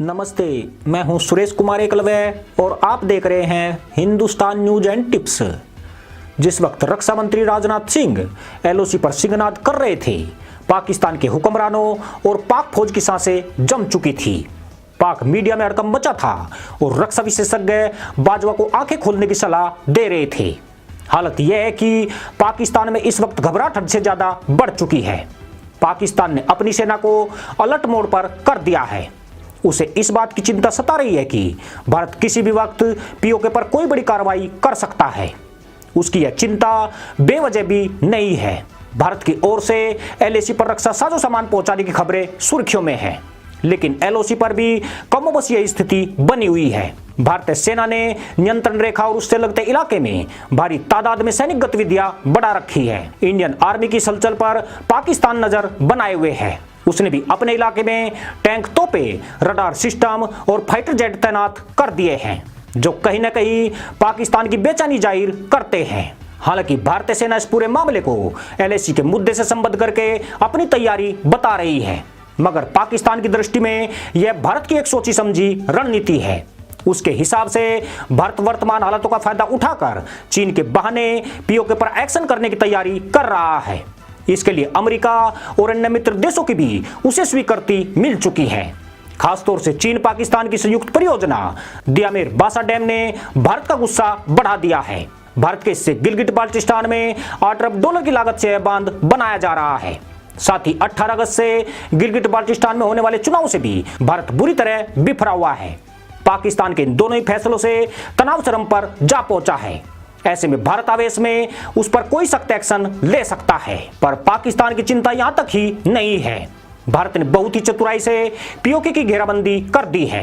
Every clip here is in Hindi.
नमस्ते, मैं हूं सुरेश कुमार एकलव्य और आप देख रहे हैं हिंदुस्तान न्यूज एंड टिप्स। जिस वक्त रक्षा मंत्री राजनाथ सिंह एलओसी पर सिंहनाद कर रहे थे, पाकिस्तान के हुक्मरानों और पाक फौज की सांसें जम चुकी थी। पाक मीडिया में हड़कंप मचा था और रक्षा विशेषज्ञ बाजवा को आंखें खोलने की सलाह दे रहे थे। हालत यह है कि पाकिस्तान में इस वक्त घबराहट हद से ज्यादा बढ़ चुकी है। पाकिस्तान ने अपनी सेना को अलर्ट मोड पर कर दिया है। उसे इस बात की चिंता सता रही है कि भारत किसी भी वक्त पीओके पर कोई बड़ी कार्रवाई कर सकता है। उसकी यह चिंता बेवजह भी नहीं है। भारत की ओर से एलएसी पर रक्षा साजो सामान पहुंचाने की खबरें सुर्खियों में है, लेकिन एलओसी पर भी कमोबश यह स्थिति बनी हुई है। भारतीय सेना ने नियंत्रण रेखा और उससे लगते इलाके में भारी तादाद में सैनिक गतिविधियां बढ़ा रखी है। इंडियन आर्मी की हलचल पर पाकिस्तान नजर बनाए हुए है। उसने भी अपने इलाके में टैंक, तोपे, रडार सिस्टम और फाइटर जेट तैनात कर दिए हैं, जो कहीं न कहीं पाकिस्तान की बेचैनी जाहिर करते हैं। हालांकि भारतीय सेना इस पूरे मामले को एलएसी के मुद्दे से संबद्ध करके अपनी तैयारी बता रही है, मगर पाकिस्तान की दृष्टि में यह भारत की एक सोची समझी रणनीति है। उसके हिसाब से भारत वर्तमान हालातों का फायदा उठाकर चीन के बहाने पीओके पर एक्शन करने की तैयारी कर रहा है। इसके लिए अमेरिका और अन्य मित्र देशों की भी उसे स्वीकृति मिल चुकी है। खासतौर से चीन पाकिस्तान की संयुक्त परियोजना दियामेर बासा डैम ने भारत का गुस्सा बढ़ा दिया है। भारत के इससे गिलगिट बाल्टिस्तान में $8 अरब की लागत से यह बांध बनाया जा रहा है। साथ ही 18 अगस्त से गिलगिट बाल्टिस्तान में होने वाले चुनाव से भी भारत बुरी तरह बिफरा हुआ है। पाकिस्तान के इन दोनों ही फैसलों से तनाव चरम पर जा पहुंचा है। ऐसे में भारत आवेश में उस पर कोई सख्त एक्शन ले सकता है, पर पाकिस्तान की चिंता यहां तक ही नहीं है। भारत ने बहुत ही चतुराई से पीओके की घेराबंदी कर दी है।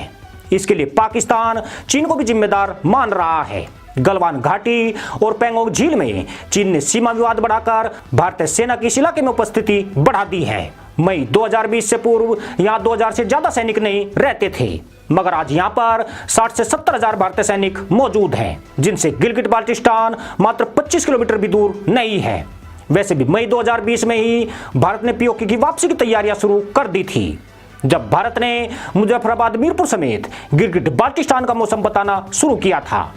इसके लिए पाकिस्तान चीन को भी जिम्मेदार मान रहा है। गलवान घाटी और पैंगोंग झील में चीन ने सीमा विवाद बढ़ाकर भारतीय सेना की इस इलाके में उपस्थिति बढ़ा दी है। मई 2020 से पूर्व यहां 2000 से ज्यादा सैनिक नहीं रहते थे, मगर आज यहां पर 60 से 70 हजार भारतीय सैनिक मौजूद हैं, जिनसे गिलगिट बाल्टिस्तान मात्र 25 किलोमीटर भी दूर नहीं है। वैसे भी मई 2020 में ही भारत ने पीओके की वापसी की तैयारियां शुरू कर दी थी, जब भारत ने मुजफ्फराबाद, मीरपुर समेत गिलगिट बाल्टिस्तान का मौसम बताना शुरू किया था।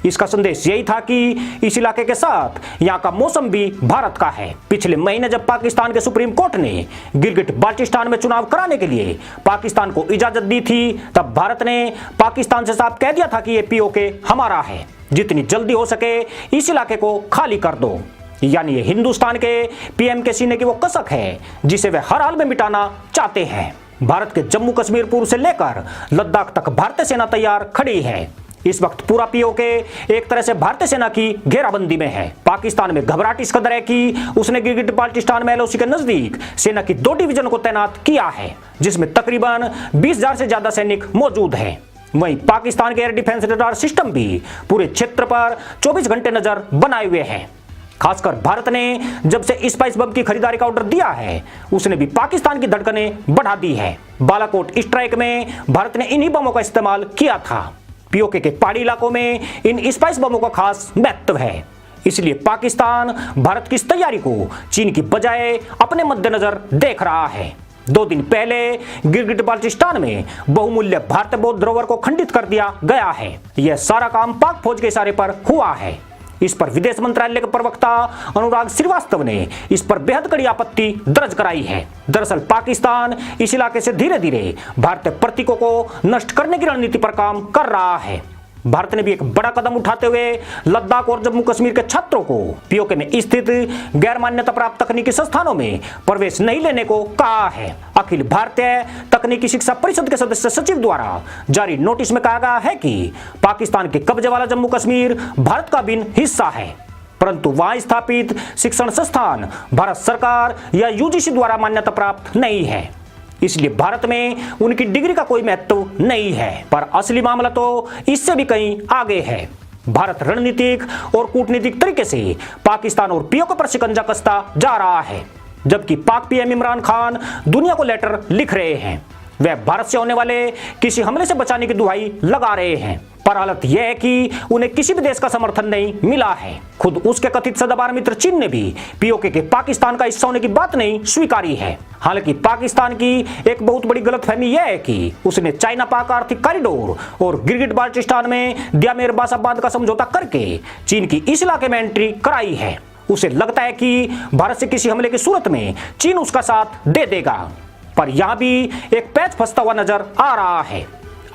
इसका संदेश यही था कि इस इलाके के साथ यहाँ का मौसम भी भारत का है। पिछले महीने जब पाकिस्तान के सुप्रीम कोर्ट ने गिलगिट बाल्टिस्तान में चुनाव कराने के लिए पाकिस्तान को इजाजत दी थी, तब भारत ने पाकिस्तान से साफ कह दिया था कि ये पीओके हमारा है, जितनी जल्दी हो सके इस इलाके को खाली कर दो। यानी ये हिंदुस्तान के पीएम के सीने की वो कसक है जिसे वे हर हाल में मिटाना चाहते हैं। भारत के जम्मू कश्मीर पूर्व से लेकर लद्दाख तक भारतीय सेना तैयार खड़ी है। इस वक्त पूरा पीओके एक तरह से भारतीय सेना की घेराबंदी में है। पाकिस्तान में घबराहट इस कदर है कि उसने गिलगिट बाल्टिस्तान में एलओसी के नजदीक सेना की 2 डिवीजन को तैनात किया है, जिसमें तकरीबन 20,000 से ज्यादा सैनिक मौजूद हैं। वहीं पाकिस्तान के एयर डिफेंस रडार सिस्टम भी पूरे क्षेत्र पर 24 घंटे नजर बनाए हुए हैं। खासकर भारत ने जब से स्पाइस बम की खरीदारी का ऑर्डर दिया है, उसने भी पाकिस्तान की धड़कनें बढ़ा दी है। बालाकोट स्ट्राइक में भारत ने इन्हीं बमों का इस्तेमाल किया था। पीओके के पहाड़ी इलाकों में इन स्पाइस बमों का खास महत्व है। इसलिए पाकिस्तान भारत की इस तैयारी को चीन की बजाय अपने मद्देनजर देख रहा है। 2 दिन पहले गिलगिट बाल्टिस्तान में बहुमूल्य भारतीय बौद्ध धरोहर को खंडित कर दिया गया है। यह सारा काम पाक फौज के इशारे पर हुआ है। इस पर विदेश मंत्रालय के प्रवक्ता अनुराग श्रीवास्तव ने इस पर बेहद कड़ी आपत्ति दर्ज कराई है। दरअसल पाकिस्तान इस इलाके से धीरे धीरे भारतीय प्रतीकों को नष्ट करने की रणनीति पर काम कर रहा है। भारत ने भी एक बड़ा कदम उठाते हुए लद्दाख और जम्मू कश्मीर के छात्रों को पीओके में स्थित गैर मान्यता प्राप्त तकनीकी संस्थानों में प्रवेश नहीं लेने को कहा है। अखिल भारतीय तकनीकी शिक्षा परिषद के सदस्य सचिव द्वारा जारी नोटिस में कहा गया है कि पाकिस्तान के कब्जे वाला जम्मू कश्मीर भारत का भिन्न हिस्सा है, परंतु वहां स्थापित शिक्षण संस्थान भारत सरकार या यूजीसी द्वारा मान्यता प्राप्त नहीं है। इसलिए भारत में उनकी डिग्री का कोई महत्व नहीं है। पर असली मामला तो इससे भी कहीं आगे है। भारत रणनीतिक और कूटनीतिक तरीके से पाकिस्तान और पीओके पर शिकंजा कसता जा रहा है, जबकि पाक पीएम इमरान खान दुनिया को लेटर लिख रहे हैं। वह भारत से होने वाले किसी हमले से बचाने की दुहाई लगा रहे हैं। पर हालत यह है कि उन्हें किसी भी देश का समर्थन नहीं मिला है। खुद उसके कथित सदाबहार मित्र चीन ने भी पीओके के पाकिस्तान का हिस्सा होने की बात नहीं स्वीकारी है। हालांकि पाकिस्तान की एक बहुत बड़ी गलतफहमी यह है कि उसने चाइना पाक आर्थिक कॉरिडोर और गिलगिट बाल्टिस्तान में द्यामेर बासा बांध का समझौता करके चीन की इस इलाके में एंट्री कराई है। उसे लगता है कि भारत से किसी हमले की सूरत में चीन उसका साथ दे देगा, पर यहां भी एक पैच फंसता हुआ नजर आ रहा है।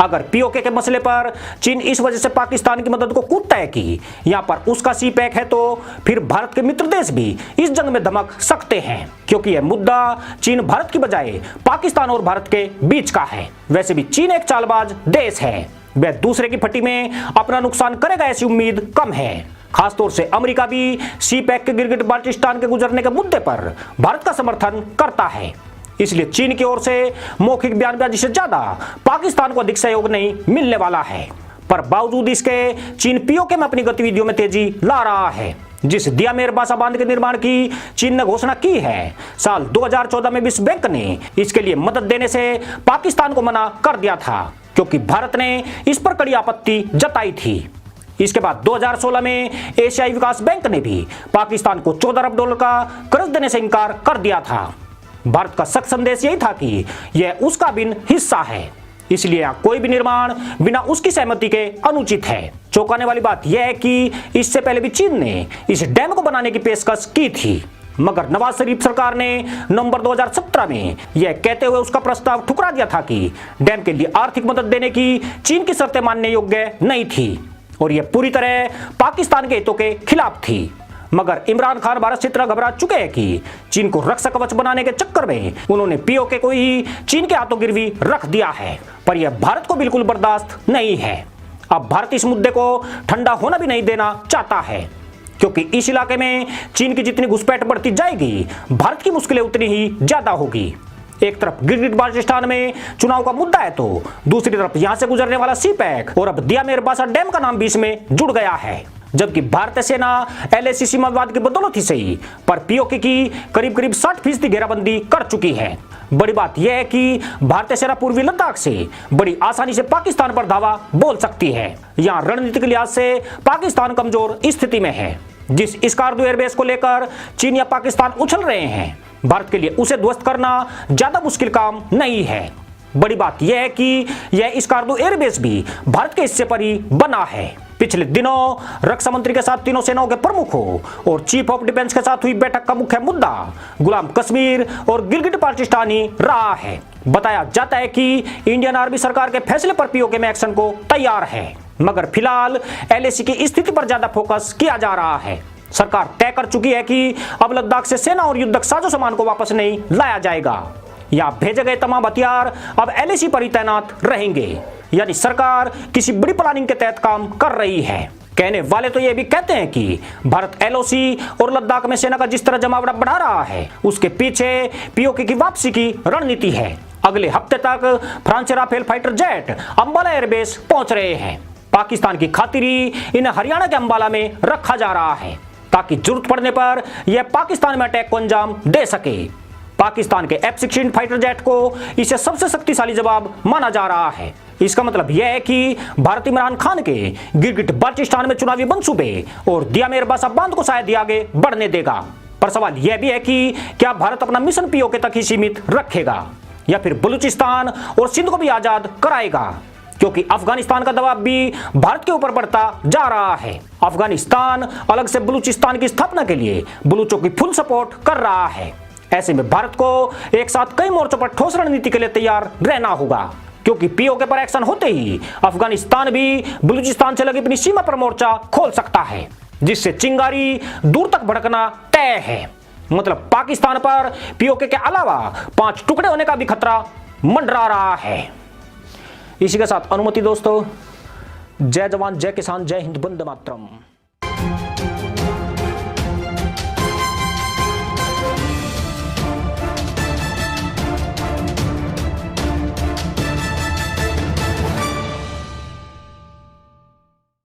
अगर पीओके के मसले पर चीन इस वजह से पाकिस्तान की मदद को कूदता है कि यहां पर उसका सी पैक है, तो फिर भारत के मित्र देश भी इस जंग में धमक सकते हैं, क्योंकि यह मुद्दा चीन भारत की बजाय पाकिस्तान और भारत के बीच का है। वैसे भी चीन एक चालबाज देश है, वह दूसरे की फटी में अपना नुकसान करेगा ऐसी उम्मीद कम है। खासतौर से अमेरिका भी सी पैक के गिलगिट बाल्टिस्तान के गुजरने के मुद्दे पर भारत का समर्थन करता है। इसलिए चीन की ओर से मौखिक बयानबाजी से ज्यादा पाकिस्तान को अधिक सहयोग नहीं मिलने वाला है। पर बावजूद इसके चीन पीओके में अपनी गतिविधियों में तेजी ला रहा है। जिस द्यामेर बासा बांध के निर्माण की चीन ने घोषणा की है, साल 2014 में विश्व बैंक ने इसके लिए मदद देने से पाकिस्तान को मना कर दिया था, क्योंकि भारत ने इस पर कड़ी आपत्ति जताई थी। इसके बाद 2016 में एशियाई विकास बैंक ने भी पाकिस्तान को $14 अरब का कर्ज देने से इनकार कर दिया था। भारत का सख्त संदेश यही था कि यह उसका बिन हिस्सा है, इसलिए यहां कोई भी निर्माण बिना उसकी सहमति के अनुचित है। चौंकाने वाली बात यह है कि इससे पहले भी चीन ने इस डैम को बनाने की पेशकश की थी, मगर नवाज शरीफ सरकार ने नवंबर 2017 में यह कहते हुए उसका प्रस्ताव ठुकरा दिया था कि डैम के लिए आर्थिक मदद देने की चीन की शर्तें मानने योग्य नहीं थी और यह पूरी तरह पाकिस्तान के हितों के खिलाफ थी। मगर इमरान खान भारत से इतना घबरा चुके हैं कि चीन को रक्षा कवच बनाने के चक्कर में उन्होंने पीओके को ही चीन के हाथों गिरवी रख दिया है, पर यह भारत को बिल्कुल बर्दाश्त नहीं है। अब भारत इस मुद्दे को ठंडा होना भी नहीं देना चाहता है, क्योंकि इस इलाके में चीन की जितनी घुसपैठ बढ़ती जाएगी, भारत की मुश्किलें उतनी ही ज्यादा होगी। एक तरफ गिलगिट बाल्टिस्तान में चुनाव का मुद्दा है, तो दूसरी तरफ यहां से गुजरने वाला सी पैक और अब द्यामेर बासा डैम का नाम भी इसमें जुड़ गया है। जबकि भारतीय सेना एलएसी सीमावाद की बदौलत ही सही, पर पीओके की करीब 60% घेराबंदी कर चुकी है। बड़ी बात यह है कि भारतीय सेना पूर्वी लद्दाख से बड़ी आसानी से पाकिस्तान पर धावा बोल सकती है। यहाँ रणनीतिक लिहाज से पाकिस्तान कमजोर स्थिति में है। जिस स्कार्दू एयरबेस को लेकर चीन या पाकिस्तान उछल रहे हैं, भारत के लिए उसे ध्वस्त करना ज्यादा मुश्किल काम नहीं है। बड़ी बात यह है कि यह स्कार्दू एयरबेस भी भारत के हिस्से पर ही बना है। पिछले दिनों रक्षा मंत्री के साथ तीनों सेनाओं के प्रमुखों और चीफ ऑफ डिफेंस के साथ हुई बैठक का मुख्य मुद्दा गुलाम कश्मीर और गिलगिट बाल्टिस्तान ही रहा है। बताया जाता है कि इंडियन आर्मी सरकार के फैसले पर पीओके में एक्शन को तैयार है, मगर फिलहाल एलएसी की स्थिति पर ज्यादा फोकस किया जा रहा है। सरकार तय कर चुकी है कि अब लद्दाख से सेना और युद्धक साजो सामान को वापस नहीं लाया जाएगा। यहाँ भेजे गए तमाम हथियार अब एलएसी पर ही तैनात रहेंगे, यानी सरकार किसी बड़ी प्लानिंग के तहत काम कर रही है। कहने वाले तो यह भी कहते हैं कि भारत एलओसी और लद्दाख में सेना का जिस तरह जमावड़ा बढ़ा रहा है, उसके पीछे पीओके की वापसी की रणनीति है। अगले हफ्ते तक फ्रांस से Rafale fighter jet Ambala airbase पहुंच रहे हैं। पाकिस्तान की खातिरी इन्हें हरियाणा के अंबाला में रखा जा रहा है, ताकि जरूरत पड़ने पर यह पाकिस्तान में अटैक को अंजाम दे सके। पाकिस्तान के F-16 फाइटर जेट को इसे सबसे शक्तिशाली जवाब माना जा रहा है। इसका मतलब यह है कि भारत इमरान खान के गिलगिट बाल्टिस्तान में चुनावी मंसूबे और द्यामेर बासा बांध को शायद ही आगे बढ़ने देगा। पर सवाल यह भी है कि क्या भारत अपना मिशन पीओके तक ही सीमित रखेगा या फिर बलूचिस्तान और सिंध को भी आजाद कराएगा, क्योंकि अफगानिस्तान का दबाव भी भारत के ऊपर बढ़ता जा रहा है। अफगानिस्तान अलग से बलूचिस्तान की स्थापना के लिए बलूचों की फुल सपोर्ट कर रहा है। ऐसे में भारत को एक साथ कई मोर्चों पर ठोस रणनीति के लिए तैयार रहना होगा, क्योंकि पीओके पर एक्शन होते ही अफगानिस्तान भी बलूचिस्तान से लगी अपनी सीमा पर मोर्चा खोल सकता है, जिससे चिंगारी दूर तक भड़कना तय है। मतलब पाकिस्तान पर पीओके के अलावा 5 टुकड़े होने का भी खतरा मंडरा रहा है। इसी के साथ अनुमति दोस्तों, जय जवान जय किसान जय हिंद वंदे मातरम।